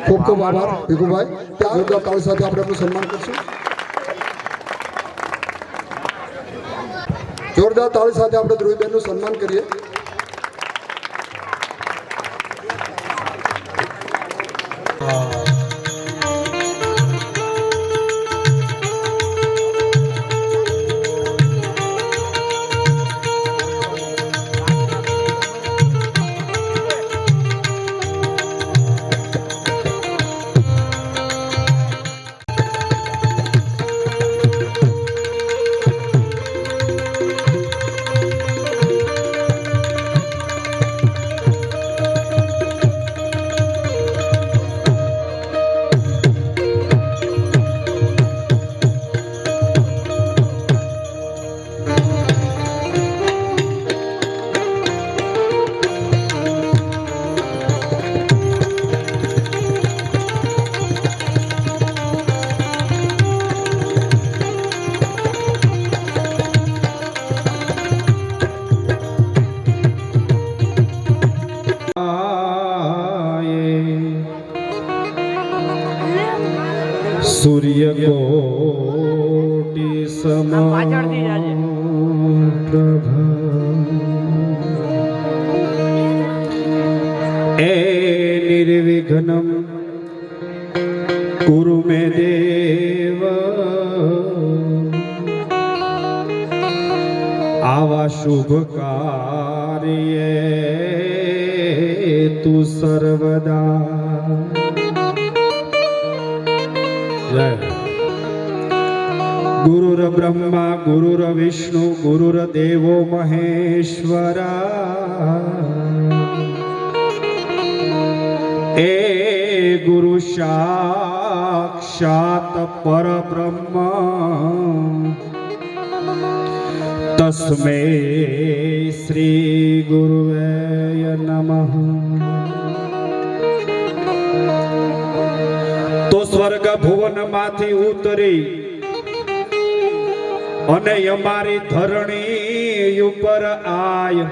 ખૂબ ખૂબ આભાર ભીખુભાઈ. ત્યાં જોરદાર તાળી સાથે આપણે એમનું સન્માન કરશું. જોરદાર તાળી સાથે આપણે ધ્રુવીબેનનું સન્માન કરીએ. सूर्य कोटि समप्रभ ए निर्विघ्नं कुरु मे देव आवा शुभ कार्ये तू सर्वदा गुरुर ब्रह्मा गुरुर विष्णु गुरुर देवो महेश्वरा ए गुरु साक्षात् परब्रह्म तस्मै श्री गुरुवे नमः। तो स्वर्ग भुवन माथी उतरी અને અમારી ધરણી ઉપર આય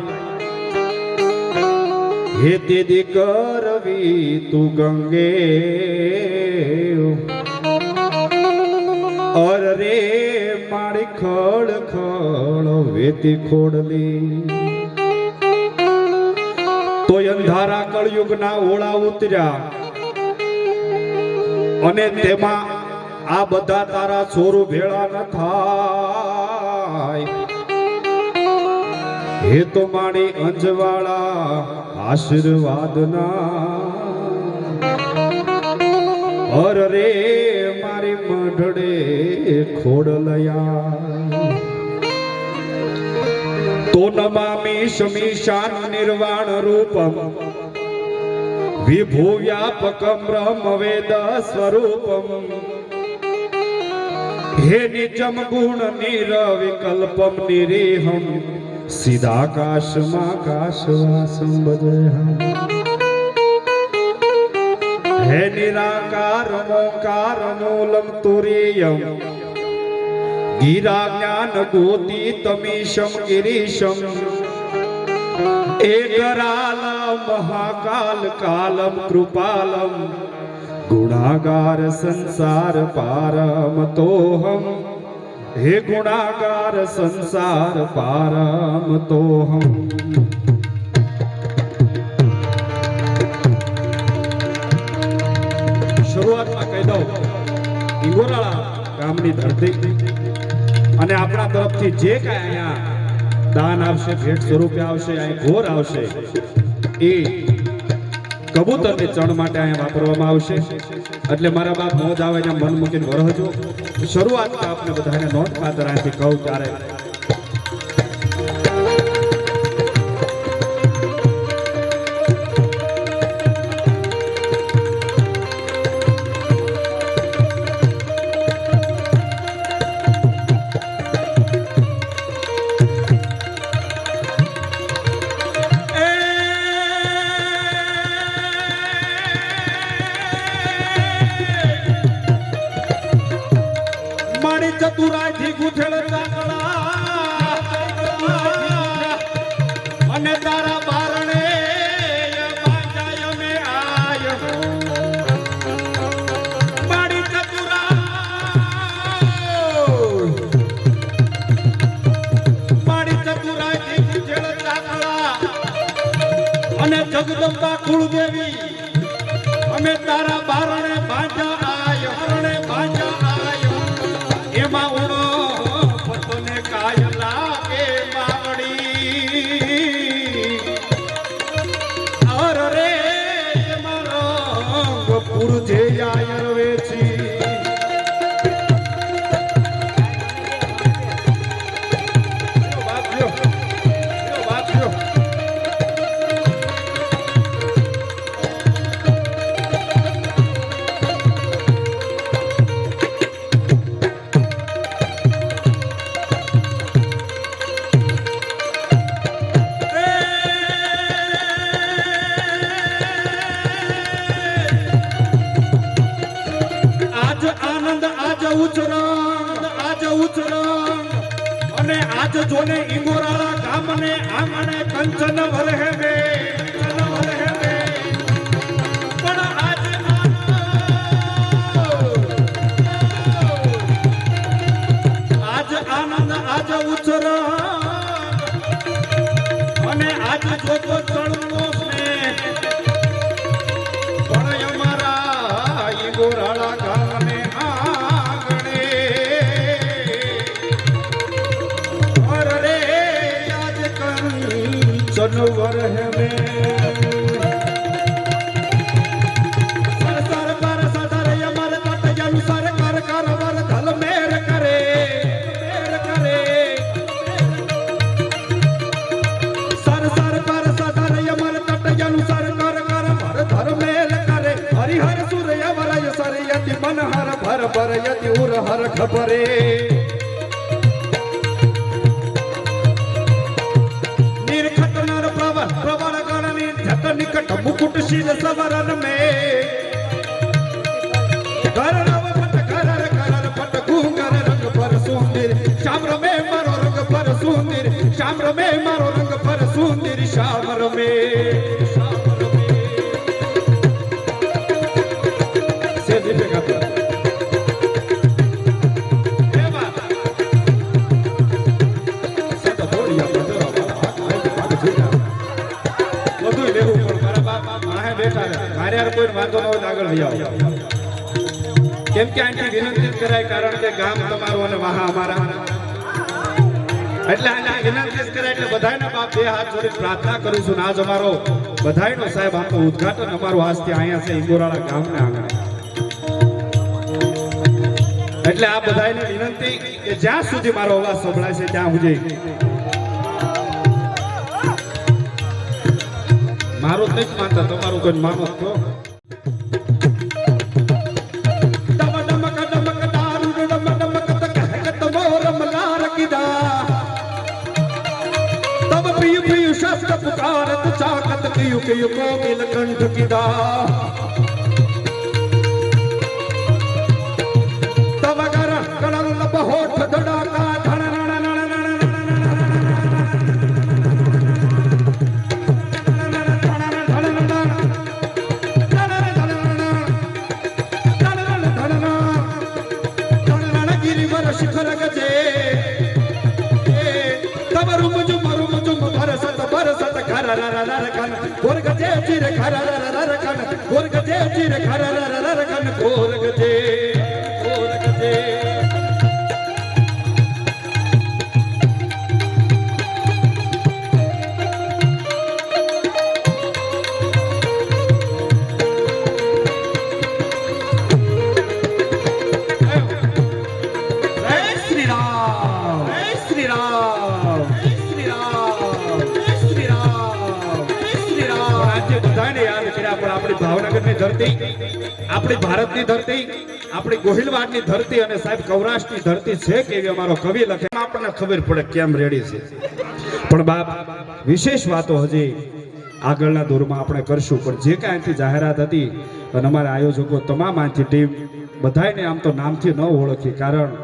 હે દીદી કરવી તું ગંગે અર રે મારી ખડ ખડ વેતી ખોડલી તો અંધારા કળયુગના ઓળા ઉતર્યા અને તેમાં આ બધા તારા છોરો ભેળા ન થાય હે તો મારી અંજવાળા આશીર્વાદના અર રે મારી મઢડે ખોડલયા તો નમામિ શમીશાન નિર્વાણ રૂપમ વિભુવ્યાપકમ બ્રહ્મ વેદ સ્વરૂપમ हे निजम गुण निरविकल्पम निरीहम सीधाकाशमाकाशवासम भजहम हे निराकार मोकार मूलम तुरीयम गिरा ज्ञान गोती तमीशम गिरीशम एकराल महाकाल कालम कृपालम गुणागार संसार पारम तो हम हे गुणागार संसार पारम तो हम। शुरुआत में कही दो इंगोराळा गामनी धरती અને આપણા તરફથી જે કાંઈ અહીંયા દાન આવશે ભેટ સ્વરૂપે આવશે અહીં ઘોર આવશે એ કબૂતરની ચણ માટે અહીંયા વાપરવામાં આવશે એટલે મારા બાપ મોજ આવે ને મન મૂકીને વરહજો. શરૂઆતમાં આપને બધાને નોંધ ખાતર અહીંથી કહું ત્યારે ચતુરાઈ ગુથેલ અને તારા બારણે બાંધાય મે આય અને જગદંબા કુળદેવી અમે તારા બારણે બાંધા આયો એમાં ઉણો પતને કાય લાગે બાવડી અર રે મારો પુર જે આયર વેચી અને આજ જોને ઇંગોરાળા ગામને આંગણે કંચન વરહે વે પણ આજ આનંદ આજ ઉછર અને આજ જોતો ચણનો સ્નેહ પણ અમારા ઇંગોરાળા ગામને जनवर है में सरसर पर सदर यमर तट अनुसार कर कर वर धल मेर करे सरसर पर सदर यमर तट अनुसार कर कर वर धल मेर करे हरिहर सूर्य वरय सरयति मन हर भर भर यति उर हर खबरे निकट मुकुट शील सवरन में करव पट घूंगर रंग पर सुंदर श्याम्र में मारो रंग पर सुंदर श्याम्र में मारो रंग पर सुंदर श्याम्र में से दिव्य का सत बोलिया बजरा भाग झूठा બધું લેવું પણ મારા બાપ માહે બેઠા મારે યાર કોઈ વાંધો ન હોય તો આગળ લઈ આવો કેમ કે આંટી વિનંતી કરાય કારણ કે ગામ તમારું અને વાહા અમારા એટલે આને વિનંતી કરાય એટલે બધાયના બાપ બે હાથ જોડી પ્રાર્થના કરું છું આજ અમારો બધાયનો સાહેબ આપણું ઉદ્ઘાટન અમારું આજથી અહીંયા છે ઇંગોરાળા ગામને આંગણે એટલે આ બધાયને વિનંતી કે જ્યાં સુધી મારો અવાજ સંભળાય છે ત્યાં સુધી મારું જ નહીં માનતા તમારું કોઈ માનો છો તબ પિયુ પિયુ શસ્ત્ર પુકારત ચાકત કિયુ કિયુ કોકિલ કંઠ કિદા તબ ગર ગણલ લપ હોઠ ધડાકા ધણ शिखर गजे तब रुम जुम भरसत भरसत खर कन गोर गजे चिर खर कन गोर गजे चिर खर कन गोर गजे ભાવનગરની ધરતી આપણી ભારતની ધરતી આપણી ગોહિલવાડની ધરતી અને સાહેબ સૌરાષ્ટ્રની ધરતી છે કેવી અમારો કવિ લખે આપણને ખબર પડે કેમ રેડી છે પણ બાપ વિશેષ વાતો હજી આગળના દોરમાં આપણે કરશું પણ જે કાંઈ અહીંથી જાહેરાત હતી અને અમારા આયોજકો તમામ અહીંથી ટીમ બધાને આમ તો નામથી ન ઓળખી કારણ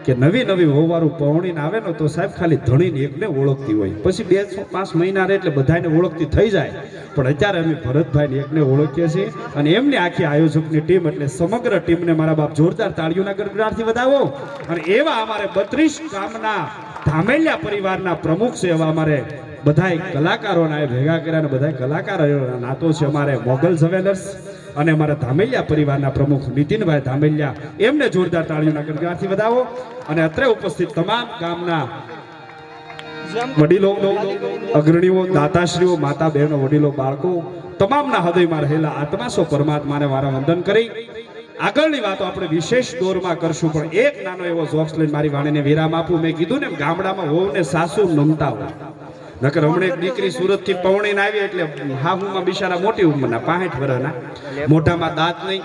કે નવી નવી વહુવારું પૌણીને આવે ને તો સાહેબ ખાલી ધણીને એકને ઓળખતી હોય, પછી 2-5 મહિના રહે એટલે બધાને ઓળખતી થઈ જાય. પણ અત્યારે અમે ભરતભાઈને એકને ઓળખીએ છીએ અને એમની આખી આયોજકની ટીમ એટલે સમગ્ર ટીમને મારા બાપ જોરદાર તાળીઓના ગડગડાટથી વધાવો. અને એવા અમારે 32 ગામના ધામેલિયા પરિવારના પ્રમુખ છે, એવા અમારે બધાય કલાકારોના ભેગા કર્યા અને બધાય કલાકારોના નાતો છે અમારે મોગલ જ્વેલર્સ અને અમારા ધામેલિયા પરિવારના પ્રમુખ નીતિનભાઈ ધામેલિયા, એમને જોરદાર તાળીઓના ગડગડાટથી વધાવો. અને અત્રે ઉપસ્થિત તમામ ગામના વડીલો, અગ્રણીઓ, દાતાશ્રીઓ, માતા બહેનો, વડીલો, બાળકો, તમામના હૃદયમાં રહેલા આત્માસો પરમાત્માને મારા વંદન કરી આગળની વાતો આપણે વિશેષ દોરમાં કરશું. પણ એક નાનો એવો જોક્સ લઈને મારી વાણીને વિરામ આપું. મેં કીધું ને ગામડામાં વહુને સાસુ નમતા હોય, નકર હમણાં એક દીકરી સુરત થી પૌણીને આવી એટલે હાહુમાં બિચારા મોટી ઉંમરના 65 વર્ષના, મોઢામાં દાંત નહીં,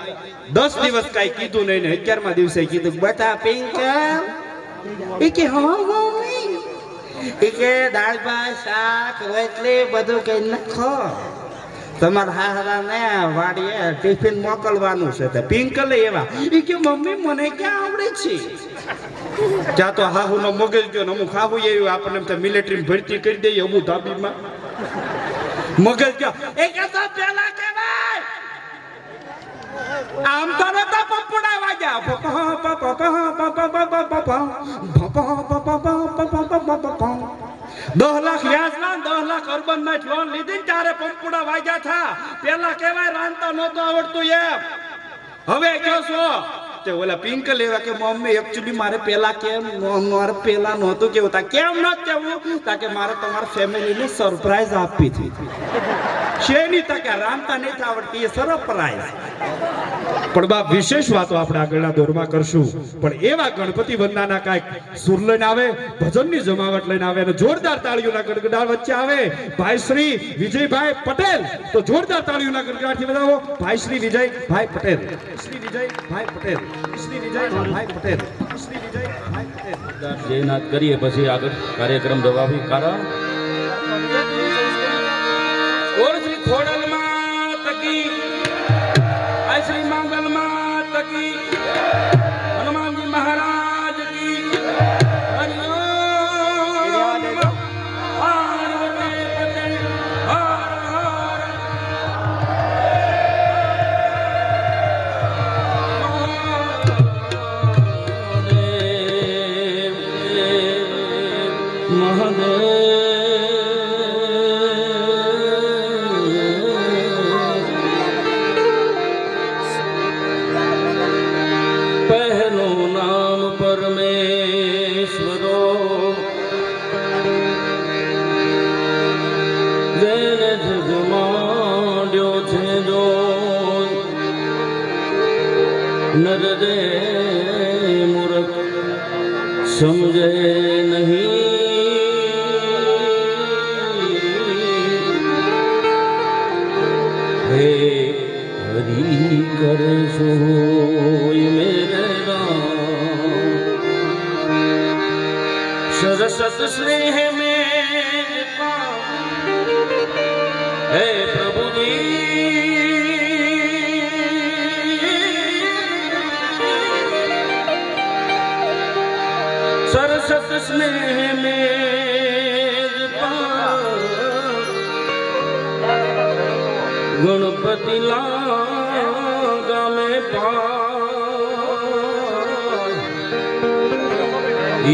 10 દિવસ કાંઈ કીધું નહીં ને 11મા દિવસે કીધું બતા પિંક એ કે એ કે દાળ ભાત શાક રોટલી બધું કઈ નાખો, તમારા હાહરા ને વાડીએ ટિફિન મોકલવાનું છે. તે પિંકલે એવા એ કે મમ્મી મને ક્યાં આવડે છે. ત્યાં તો હાહુ નો મગજ ગયો ને અમુક હાહુ એવું આપણને મિલિટરી ભરતી કરી દઈએ અબુ ધાબીમાં, મગજ ગયો એ કે તો પેલા કેવાય આમ તો નતા પપડા વાગ્યા 10 લાખ વ્યાજના 10 લાખ અર્બન માં લોન લીધી ત્યારે પંપુડા વાગ્યા થા. પેલા કેવાય રાંધતા નહોતું આવડતું એમ. હવે કયો છો તે ઓલા પિંક લેવા કે મમ્મી એકચ્યુઅલી મારે પેલા કેમ મારે પેલા નહોતું કેવું તા કેમ ન કેવું તા કે મારે તમારા ફેમિલીને સરપ્રાઈઝ આપવી હતી. શેની તા કે રાંધતા નહીં આવડતી એ સરપ્રાઈઝ. પણ બાપ વિશેષ વાતો આપણે આગળના દોરમાં કરશું. પણ એવા ગણપતિ વંદનાના કાંઈક સુર લઈને આવે, ભજનની જમાવટ લઈને આવે અને જોરદાર તાળીઓના ગડગડાટ વચ્ચે આવે ભાઈ શ્રી વિજયભાઈ પટેલ. તો જોરદાર તાળીઓના ગડગડાટથી વધાવો ભાઈ શ્રી વિજયભાઈ પટેલ, શ્રી વિજયભાઈ પટેલ, શ્રી વિજયભાઈ પટેલ, શ્રી વિજયભાઈ પટેલ. જયનાથ કરીએ પછી આગળ કાર્યક્રમ દબાવી. કારણ ઓર શ્રી ખોડલમાં તકી, આ શ્રી માંગલમાં તકી, હનુમાનજી મહારાજ કી હરિઓમ. પાર્વતી પતે હર હર મહાદેવ. પહેલું નામ પરમેશ્વરો, જેને જગમાંડ્યો છે જો નર રે મૂર્ખ સમજે નહીં. હે હરી કરે સોય મેરે રામ, સરસત સ્નેહ में हे प्रभु जी, सरसत स्नेह में गणपति लागा में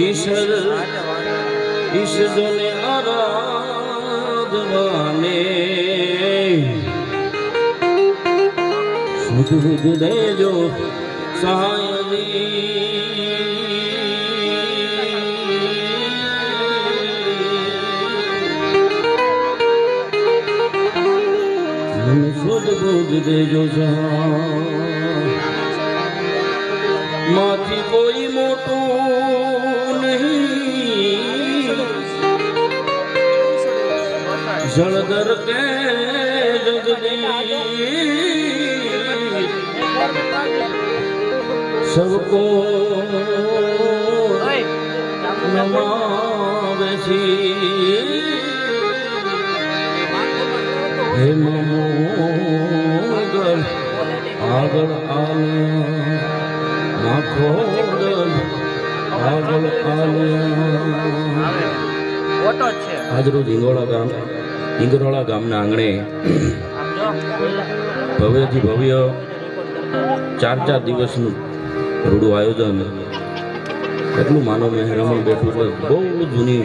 ईश्वर ईश्वर ने आराधवाने सुध बुध दे जो सहाय સુધ બુધ દેજો માથી કોઈ મોટું નહીં, જળધર કે જગદીશ સબકો નમાવે છે. હે મોગલ આગળ આવે નાખો આગળ આલિયા ફોટો જ છે આજરોજ ઇંગરોળા ગામના આંગણે ભવ્યથી ભવ્ય 4 દિવસનું રૂડું આયોજન. એટલું માનવ મહેરમણ બેઠું એટલે બહુ જૂની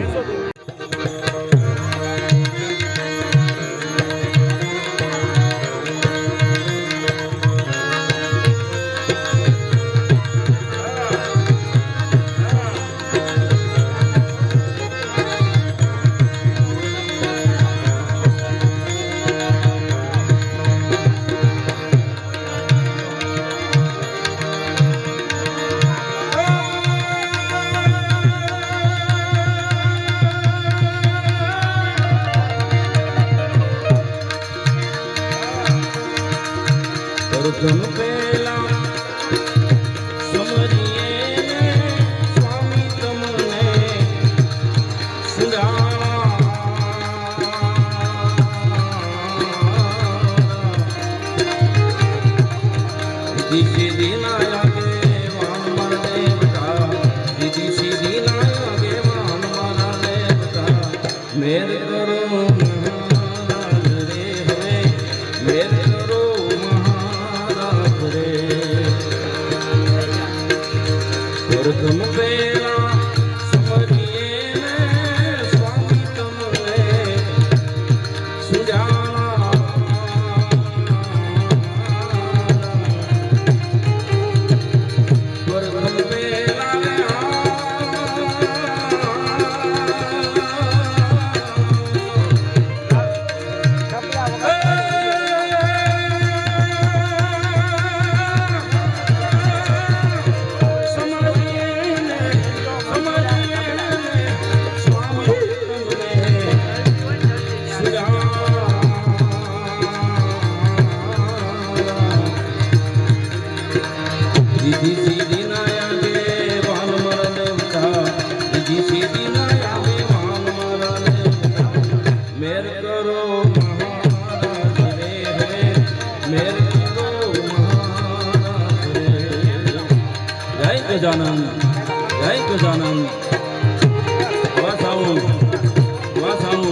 પ્રથમ પહેલા સમજીએ સ્વામી તમને સીધી ના લાગે વાન મારા દેવતા, સીધી ના લાગે વાન મારા દેવતા. મેર કરો મહારાજ રે હરે, મેર કરો મહારાજ રે. પ્રથમ પહેલા સમજીએ ને સ્વામી તમને સુજાણા. પ્રથમ સીધી ના આગે વાન મારા દેવતા, સીધી ના આગે વાન મારા દેવતા. મેર કરો મહારાજ રે હરે, મેર કરો મહારાજ રે. જય ગજાનન, જય ગજાનન. વાસાઉ વાસાઉ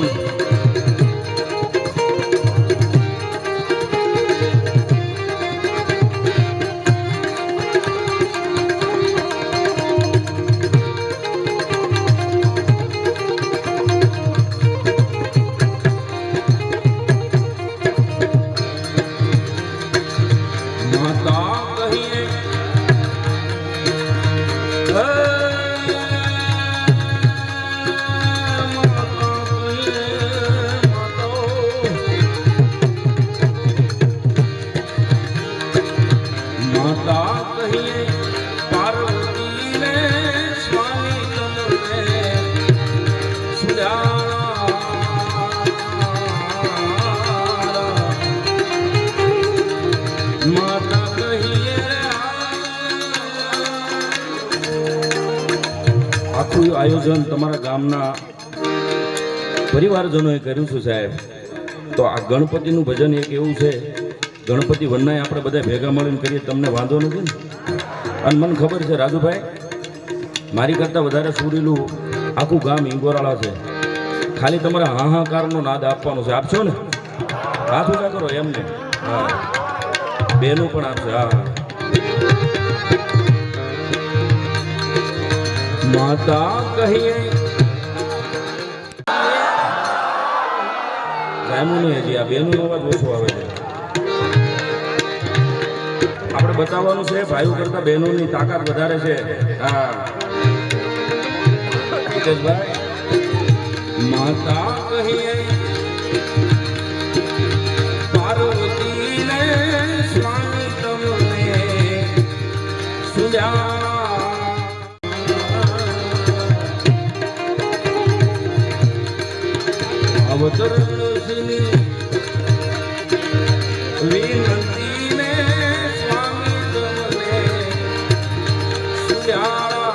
માતા કહીએ માતા કહીએ પાર્વતીને સ્વામી તમને સુજાણા. માતા કહીએ આખું આયોજન તમારા ગામના પરિવારજનોએ કર્યું છે સાહેબ. તો આ ગણપતિનું ભજન એક એવું છે, ગણપતિ વનનાય આપણે બધા ભેગા મળીને કરીએ, તમને વાંધો નથી ને? અને મને ખબર છે રાજુભાઈ, મારી કરતાં વધારે સુરીલું આખું ગામ ઇંગોરાળા છે. ખાલી તમારે હાહાકારનો નાદ આપવાનો છે. આપશો ને? હાથ ઊંચા કરો એમને. હા, બેનું પણ આપશે. હા હા. માતા કહીએ જામું નહીં, હજી આ બેનું અવાજ ઓછો આવે છે. આપણે બતાવવાનું છે ભાઈઓ કરતા બહેનોની તાકાત વધારે છે. હા હિતેશભાઈ. માતા કહીએ પાર્વતીને સ્વામી તમને સુજાણા. અવતરણની વિનંતીને સ્વામી તમને સુજાણા.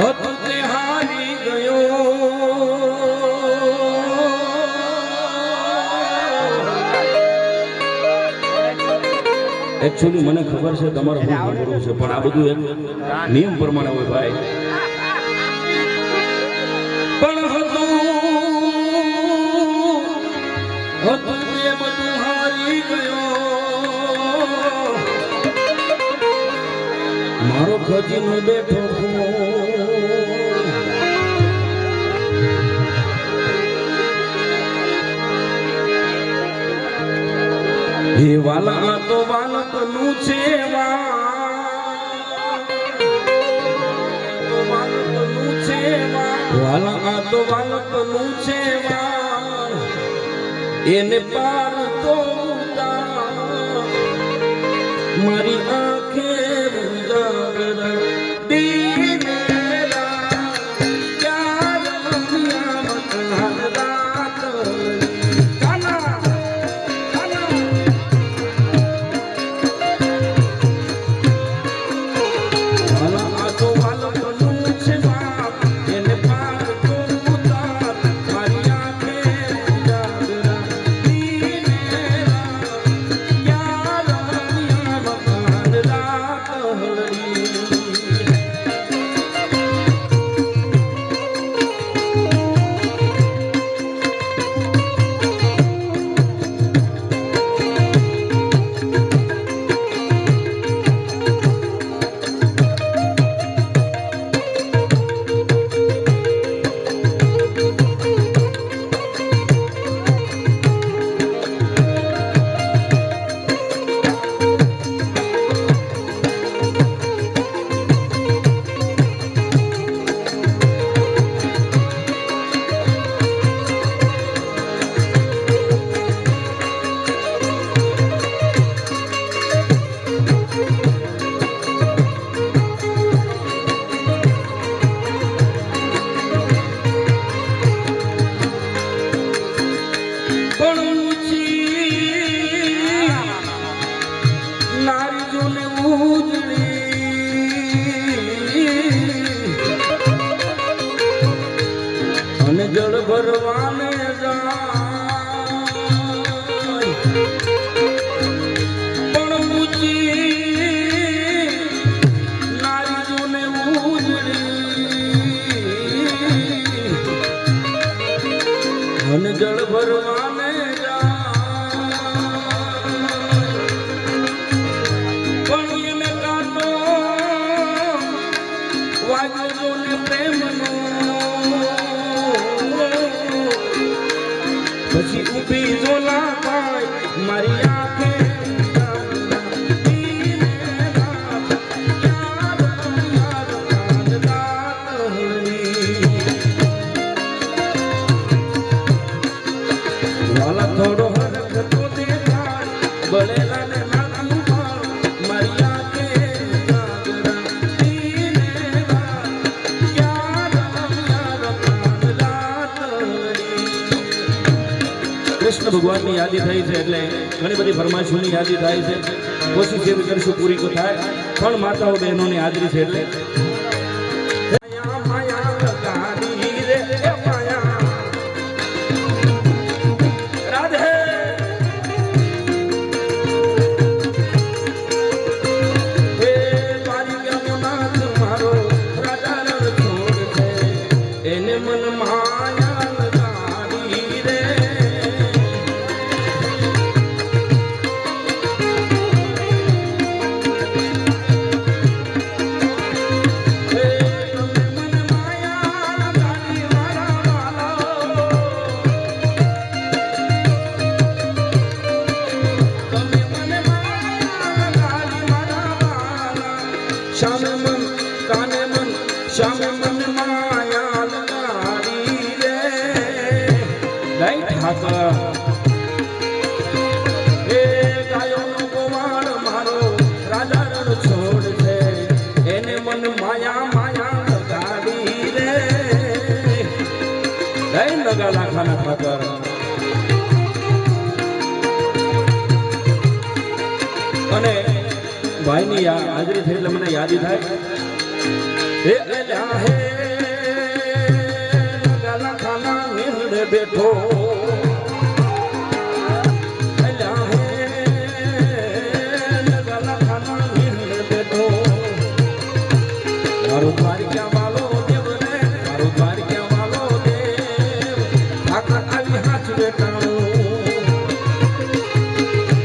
હતું તે હારી ગયો એકચ્યુઅલી મને ખબર છે તમારે શું કરવું છે પણ આ બધું એક નિયમ પ્રમાણે હોય ભાઈ પણ હતું તે બધું હારી ગયો મારો ખજીનો બેઠો હે વાલા તો વાલકનું છે વાલા તો વાલકનું છે એને પાર તો મારી આંખે ઉજાગર અને જળ ભરવાને પણ ઊંચી નારીઓને ઉજળી અને જળ ભરવાને પણ એને કાંટો વાગ્યો ને પ્રેમનો પછી ઊભી ઝોલા થાય મારી આંખે વાલા થોડો હરખ તો દેખાય બળેલા ને નાનું મારી આંખે કૃષ્ણ ભગવાનની યાદી થઈ છે એટલે ઘણી બધી ફરમાઈશોની યાદી થાય છે કોશિશ એવી કરીશું પૂરી તો થાય પણ માતાઓ બહેનોની હાજરી છે એટલે એને મન માયા લગાડી રે શ્યામે મન કાને મન શ્યામે મન માયા લગાડી રે લઈ ઠાકર એ ગાયોનો ગોવાળ મારો રાજા રણ છોડ છે એને મન માયા ભાઈની હાજરી થઈ એટલે મને યાદી થાય હે એલા હે ગાલા ખાના નીંદે બેઠો એલા હે ગાલા ખાના નીંદે બેઠો મારો દ્વારિકા વાલો દેવ રે મારો દ્વારિકા વાલો દેવ ઠાકર આવી હાથ બેટાણું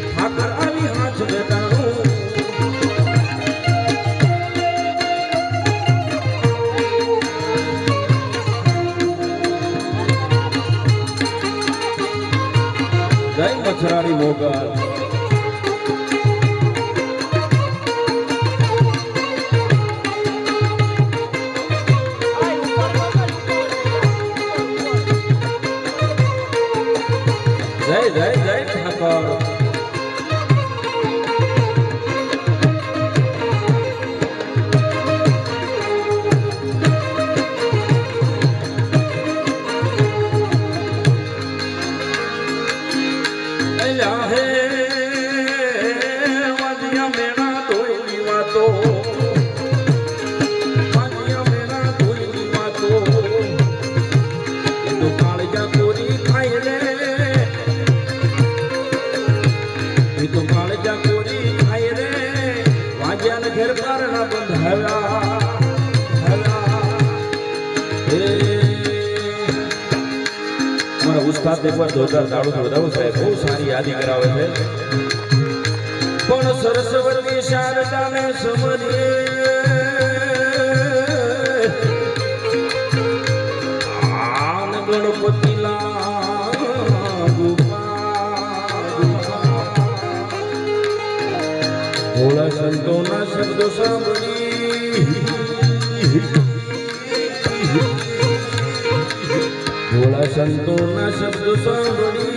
ઠાકર આવી હાથ બેટાણું જય મચ્છરારી મોગલ જય જય જય ઠાકોર અલ્યા હે વાજિયા મેણા તોયની વાતો વાજિયા મેણા તોયની વાતો એ તો કાળજા કોરી ખાય રે એ તો કાળજા કોરી ખાય રે વાજ્યાને ઘેર કારના બંધાવ્યા અમારા ઉસ્તાદ એકવાર જોરદાર તાળું વધાવો સાહેબ બહુ સારી યાદી કરાવે છે પણ સરસ્વતી શારદાને સમરીએ આન ગણપતિ ભોળા સંતોના શબ્દો સાંભળી ભોળા સંતોના શબ્દો સાંભળી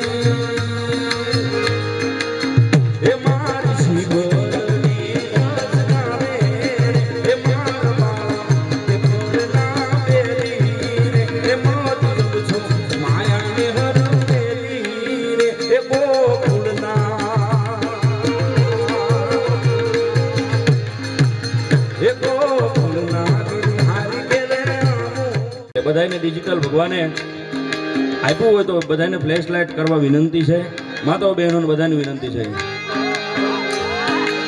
એ મારી શિવની વાસનારે એ મારા બાળા એ ભોળના બેલી એ મોતી છો માયાને હરવેલી રે એ ગોકુળના એ ગોકુળના હારી ગેલે બધાને ડિજિટલ ભગવાને આપ્યું હોય તો બધાને ફ્લેશ લાઇટ કરવા વિનંતી છે માતાઓ બહેનોને બધાની વિનંતી છે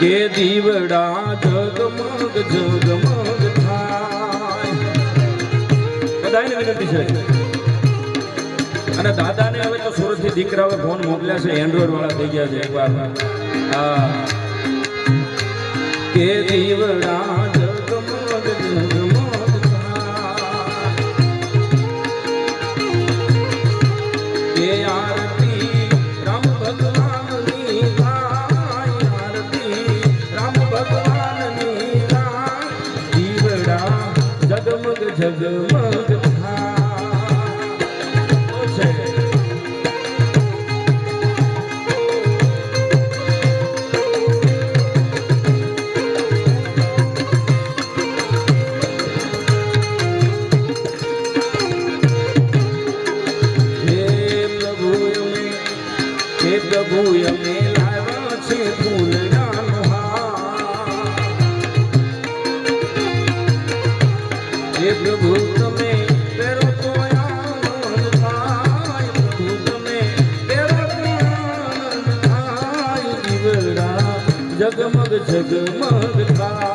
કે દીવડા જગમગ જગમગ થાય બધાને વિનંતી છે અને દાદાને હવે તો સુરતથી દીકરાઓ ફોન મોકલ્યા છે એન્ડ્રોઈડ વાળા થઈ ગયા છે એકવાર હા કે દીવડા જગમગ જગમગ ये आरती राम भगवाननी थाय आरती राम भगवाननी थाय દીવડા જગમગ જગમગ પ્રભુ અમે લાવ્યા છે ફૂલડાનો હાર હે પ્રભુ તમે પહેરો તો આનંદ થાય પ્રભુ તમે પહેરો તો આનંદ થાય દીવડા જગમગ જગમગ થાય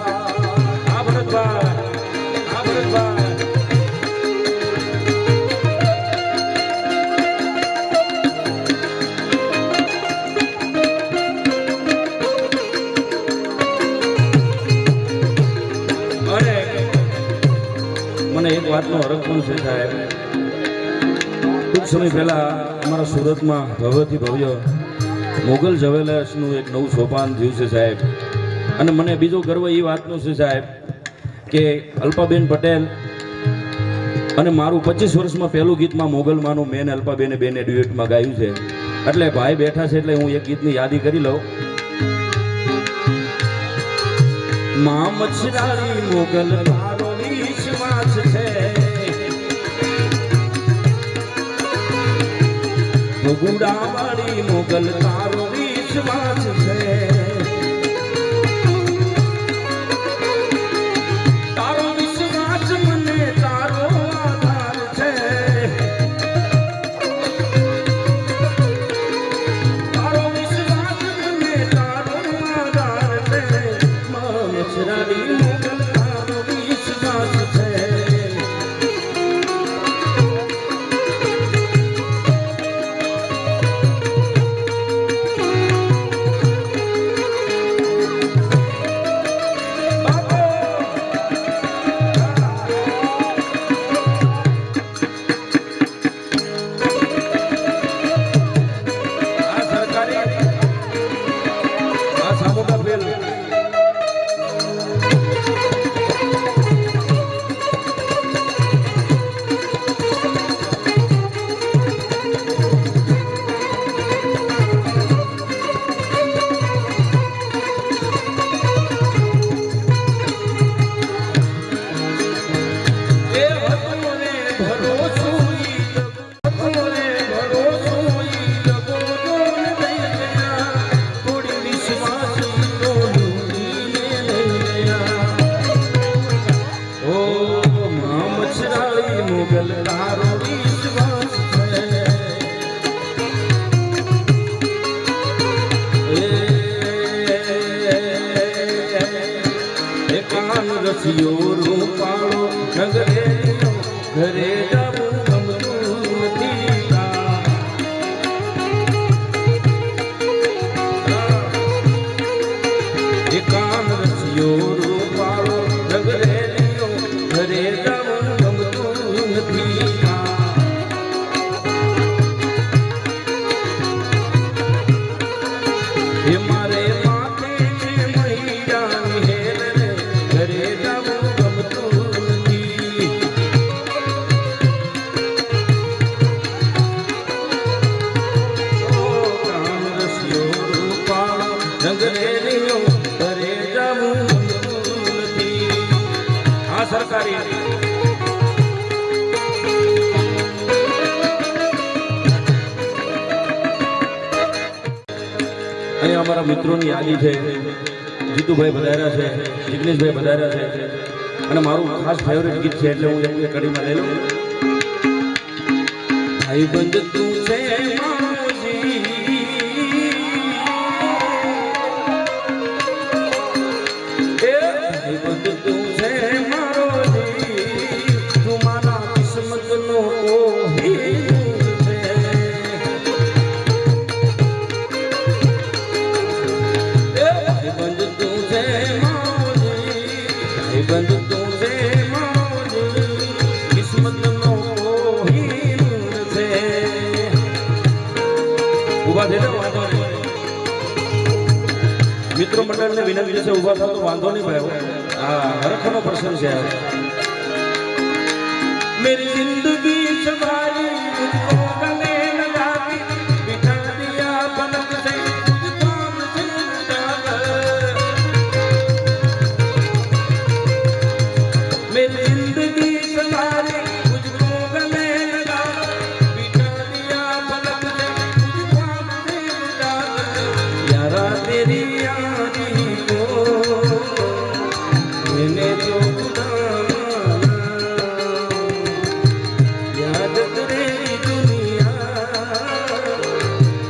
આ ભરતભાઈ મને એક વાતનો હરખ પણ છે સાહેબ ટૂંક સમય પહેલા અમારા સુરતમાં ભવ્યથી ભવ્ય મોગલ જ્વેલર્સનું એક નવું સોપાન થયું છે સાહેબ અને મને બીજો ગર્વ એ વાતનો છે સાહેબ કે અલ્પાબેન પટેલ અને મારું 25 વર્ષમાં પહેલું ગીતમાં મોગલમાંનું મેં અલ્પાબેને બેને ડ્યુએટમાં ગાયું છે એટલે ભાઈ બેઠા છે એટલે હું એક ગીતની યાદી કરી લઉં માં મચ્છરાળી મોગલ તારો વિશ્વાસ છે ભગુડાવાળી મોગલ તારો વિશ્વાસ છે મચ્છરાડી મોગલ તારો વિશ્વાસ છે રૂપાળો નગરે ઘરે જવું ગમતું નથી એકાન રસિયો રૂપાળો નગરે ઘરે જવું ગમતું નથી એ મારે માથે છે મૈયાની હેર રે ઘરે જવું ગમતું નથી ઓ કામ રસિયો રૂપાળો નગરે ઘરે જવું ગમતું નથી આ સરકારી અહીંયા અમારા મિત્રોની યાદી છે જીતુભાઈ પધાર્યા છે જિગ્નેશભાઈ પધાર્યા છે અને મારું ખાસ ફેવરેટ ગીત છે એટલે હું એમને કડીમાં લઈ લઉં ભાઈ બંધ તું છે મારોજી એ ભાઈ બંધ તું છે મારોજી તું મારા કિસ્મતનો ઓહી બંધ તુझे મારી બંધ તુझे મારી કિસ્મત નો હીર છે ઉભા થઈ જાઓ વાંધો નહીં મિત્રો મંડળને વિનંતી છે ઉભા થાવ તો વાંધો નહીં ભાઈ હા હરખનો પ્રસંગ છે मेरी जिंदगी सवारी मुझको गले लगा के बिठा दिया पलक से मेरी जिंदगी सवारी मुझको गले लगा बिठा दिया पलक से मुझको से लगा यारा तेरी यारी को मैंने तो खुदा याद तेरी दुनिया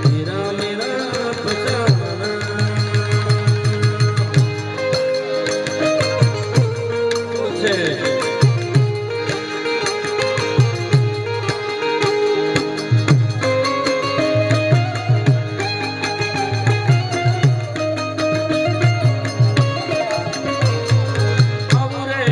तेरा मेरा पहचाना तुझे अब रे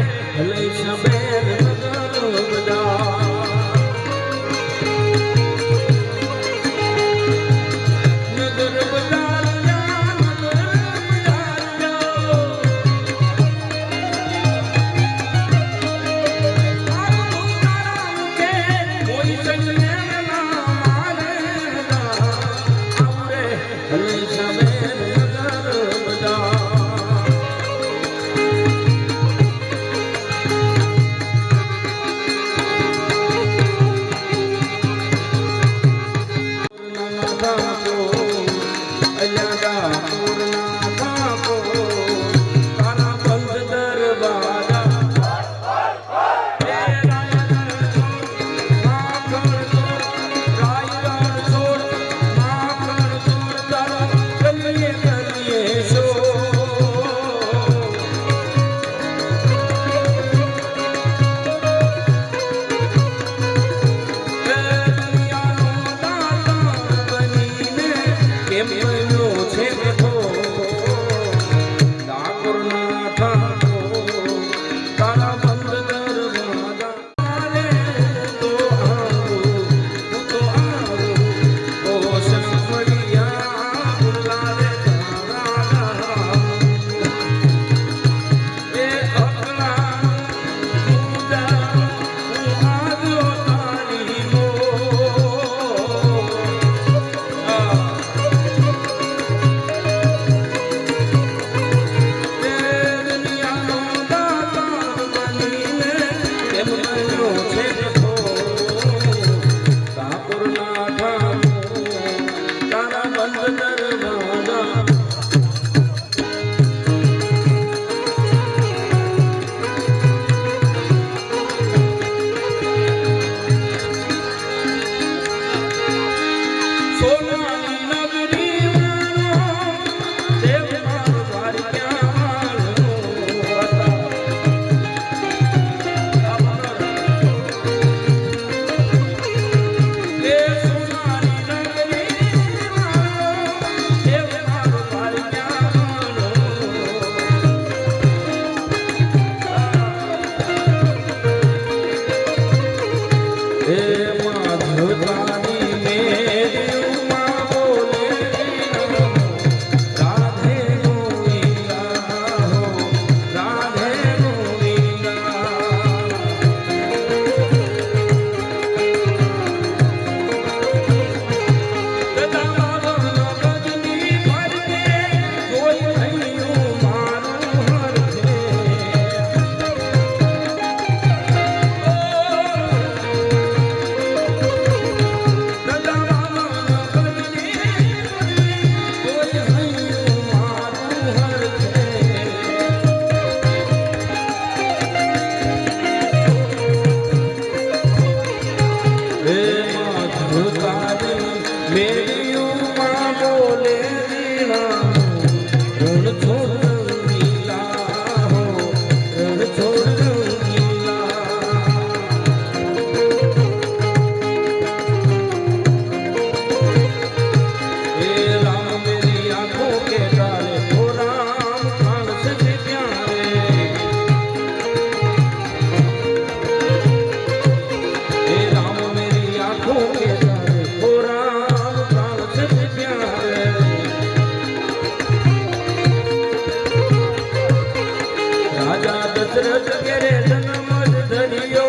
દશરથ ઘેરે જન્મ ધર્યો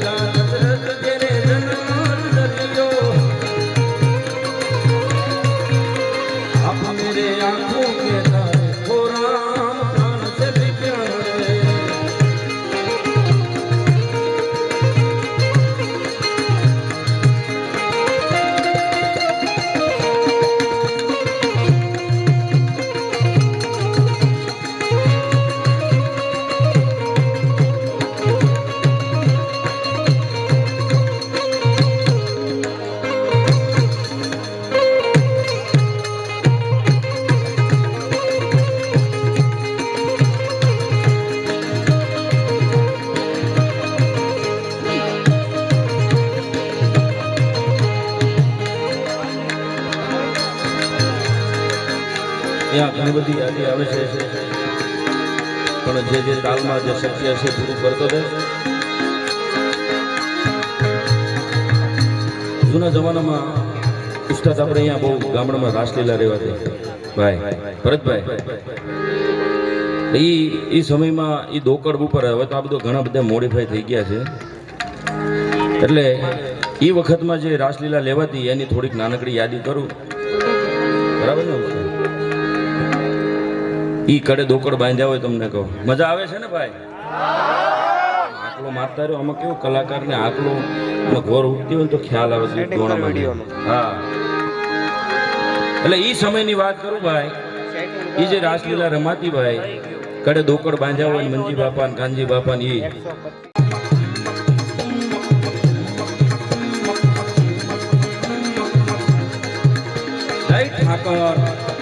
દશરથ ઘેરે જન્મ ધર્યો આપ મેરે આંખોं के तारे हो राम प्राण से भी प्यारे यहाँ घણી બધી યાદી આવે છે પણ જે તાલમાં જે શક્ય છે પૂરું કરતો રહે જૂના જમાનામાં ઉસ્તાદ આપણે અહીંયા બહુ ગામડામાં રાસલીલા રહેવાતી ભાઈ ભરતભાઈ એ સમયમાં એ દોકડ ઉપર હવે તો આ બધું ઘણા બધા મોડિફાઈ થઈ ગયા છે એટલે એ વખતમાં જે રાસલીલા લેવાતી એની થોડીક નાનકડી યાદી કરું બરાબર ને ઈ કડે દોકડ બાંધ્યા હોય તમને કહો મજા આવે છે ને ભાઈ આકલો મારતા રહ્યો આમાં કેવું કલાકારને આકલો ઘોર ઉઠતી હોય તો ખ્યાલ આવે છે હા એટલે ઈ સમયની વાત કરું ભાઈ ઈ જે રાસલીલા રમાતી ભાઈ કડે દોકડ બાંધ્યા હોય મંજી બાપા ને કાનજી બાપા ને ઈ ઠાકર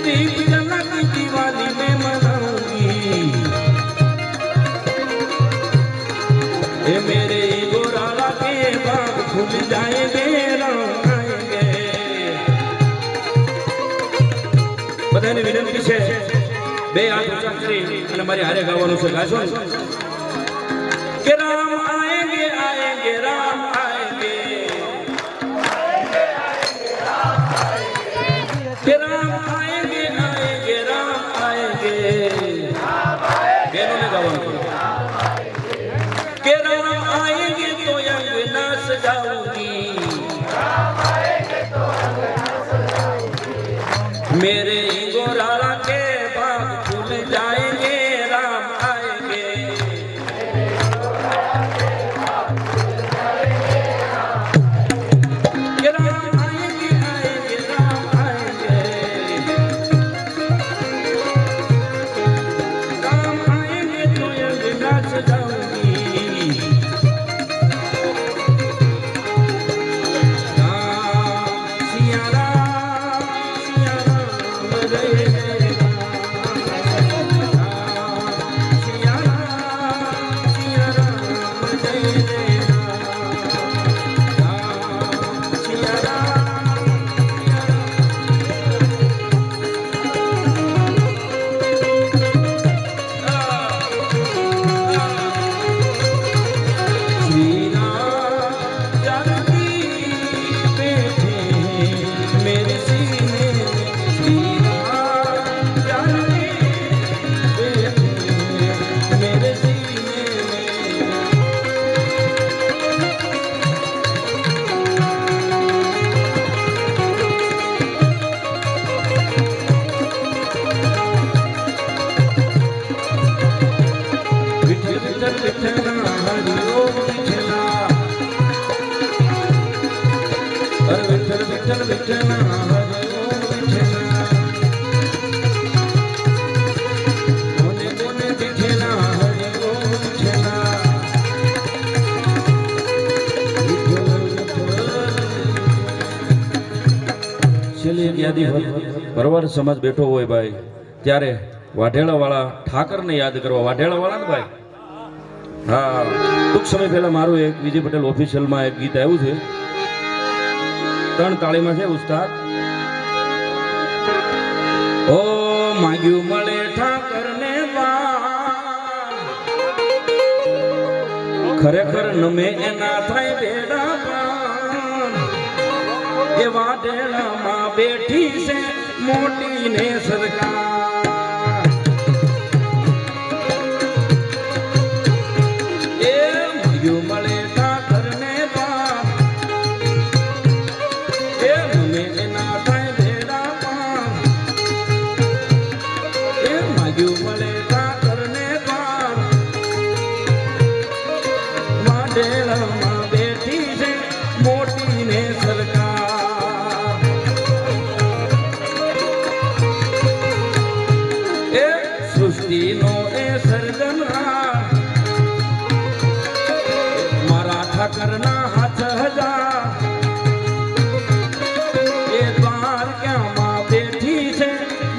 दीप जला की दिवाली में मनाऊंगी ये मेरे गोराला के बाग खुल जाएंगे रंग आएंगे બધાની વિનંતી છે બે હાથ ઊંચા કરી અને મારી હારે ગાવાનું છે ગાશો ને કે રામ આएंगे आएंगे राम आएंगे કે રામ આएंगे आएंगे राम आएंगे બેનોને ગાવાનું કે રામ आएंगे तो अंगना सजाऊंगी मेरे गोराला के बाग खुल जाएंगे राम आएंगे कि राम आएंगे आएंगे राम आएंगे राम आएंगे तो अंगना सजाऊंगी सिया राम जय जय सिया राम जय जय सिया श्री राम जानकी बैठे मेरे सीने में श्री राम जानकी बैठे मेरे सीने में विठल विठल विठला हरि ओम विठला हर विठल विठल विठला हरि ओम विठला कोने कोने विठला हरि ओम विठला છેલ્લી એક યાદી હોય પરવાર સમાજ બેઠો હોય ભાઈ ત્યારે વાઢેલાવાળા ઠાકરને યાદ કરવા વાઢેલાવાળા ને ભાઈ હા ટૂંક સમય પહેલા મારું એક વિજય પટેલ ઓફિશિયલમાં એક ગીત આવ્યું છે 3 તાળીમાં છે ઉસ્તાદ ઓ માગ્યું મળે ઠાકરને વાન ખરેખર નમે એના થાય બેડા પાન એ વાઢેલામાં બેઠી છે મોટી ને સરકાર એ માગ્યું મળે ઠાકરને વાન એ નમે એના થાય બેડા પાન એ માગ્યું મળે ઠાકરને વાન વાઢેલામાં બેઠી છે મોટી ને સરકાર એ સૃષ્ટિનો એ સર્જનહાર મારા ઠાકરના હાથ હજાર એ દ્વારકામાં બેઠી છે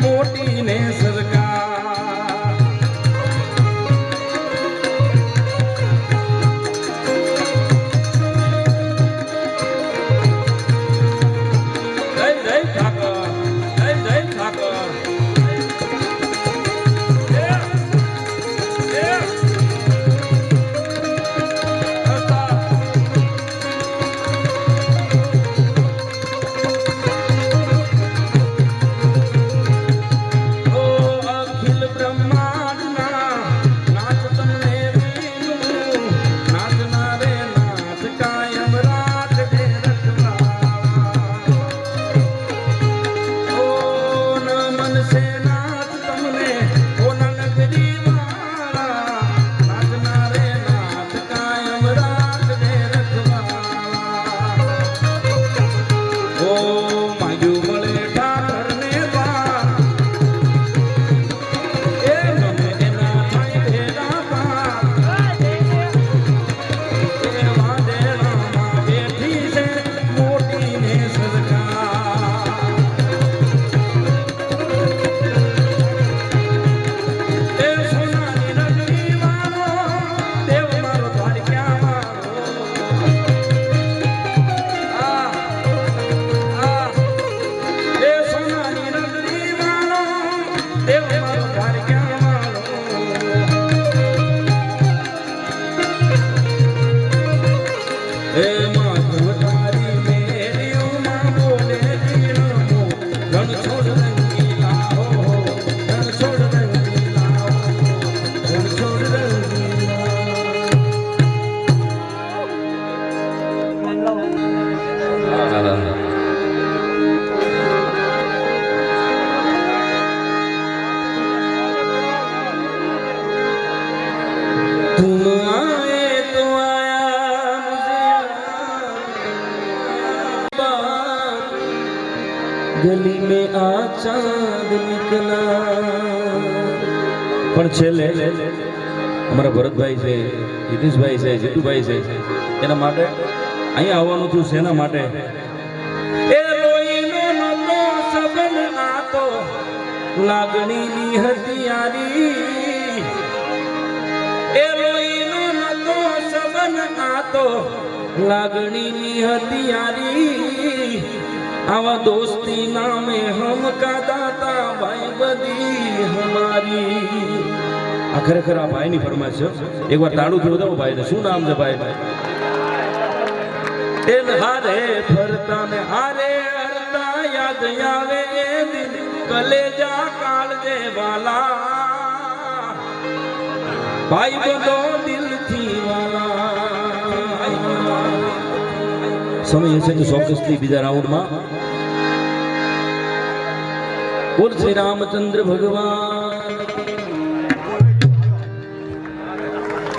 મોટી ને સરકાર જય જય ઠાકર જય જય ઠાકર गली में आ चांद निकला પણ છેલ્લે અમારા ભરતભાઈ છે, હિતેશભાઈ છે, જીતુભાઈ છે, એના માટે અહીંયા આવવાનું થયું શેના માટે? એ લોહીનો નતો સબન આ તો લાગણીની હથિયારી, એ લોહીનો નતો સબન આ તો લાગણીની હથિયારી, આવા દોસ્તી નામે હમ કા દાતા ભાઈ બધી હમારી. આ ખરેખર આ ભાઈની ફરમાઈશ છે. એકવાર તાળું થી વધાવો ભાઈને. શું નામ છે ભાઈ? એન હારે ફરતા ને હારે હરતા યાદ આવે એ દિન કલેજા કાળજે વાલા, ભાઈ બધો દિલથી વાલા. સમય હશે તો ચોક્કસથી બીજા રાઉન્ડમાં. બોલ શ્રી રામચંદ્ર ભગવાન